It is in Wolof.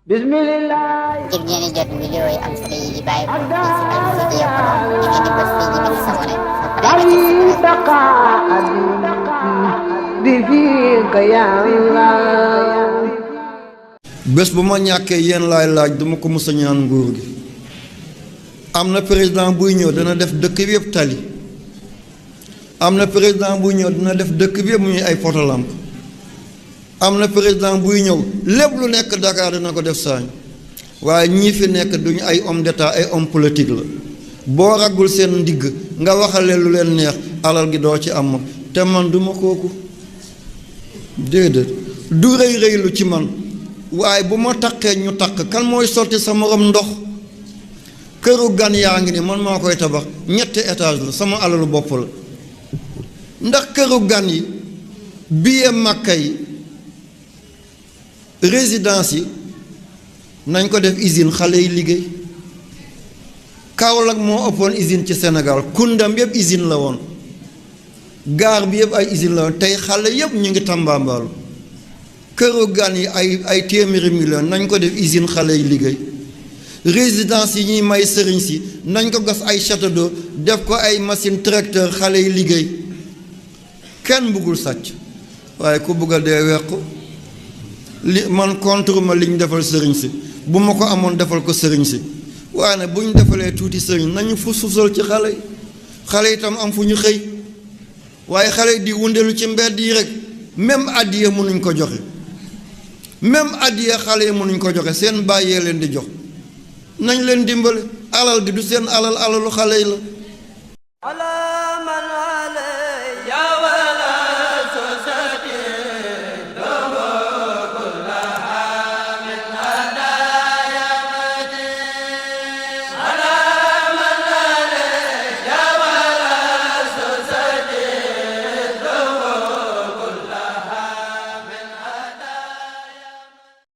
Bismillah. ngir ngeen di jot vidéo yi am solo yi di bàyyi ko ci Almouridiyyah Pro da ngeen di bës fii ñu bind s'abonné soo paree nga bés bu ma ñàkkee yéen laay laaj duma ko mës a ñaan nguur gi. am na président buy ñëw dana def dëkk bi yëpp tali. am na président buy ñëw dina def dëkk bi yëpp mu ñuy ay potolamp. am na président buy ñëw lépp lu nekk Dakar dina ko def saañ waaye ñii fi nekk duñu ay homme d'état ay homme politique la boo raggul seen ndigg nga waxale lu leen neex alal gi doo ci am te man duma kooku déedéet du rëy rëylu ci man waaye bu ma taqee ñu taq kan mooy sotti sa morom ndox këru gan yaa ngi ni man maa koy tabax ñetti étage la sama alalu bopp la ndax këru gan yi billet Makka yi résidence yi nañ ko def usine xale yi liggéey Kaolack moo ëppoon usine ci Sénégal Koundam yëpp usine la woon gaar bi yëpp ay usine la woon tey xale yëpp ñu ngi tambaambaalu këru gan yi ay téeméeri million nañ ko def usine xale yi liggéey résidence yi ñuy may sëriñ si nañ ko gas ay château d'eau def ko ay machine tracteur xale yi liggéey kenn bëggul sàcc waaye ku bëgg a dee weq li man contre ma li ñu defal sëriñ si bu ma ko amoon defal ko sëriñ si waaye nag bu ñu defalee tuuti sëriñ nañu fu susal ci xale yi xale itam am fu ñu xëy waaye xale yi di wundelu ci mbedd yi rek même addiya mënuñ ko joxe même addiya xale yi mënuñ ko joxe seen bàyyee leen di jox nañ leen dimbale alal gi du seen alalu xale yi la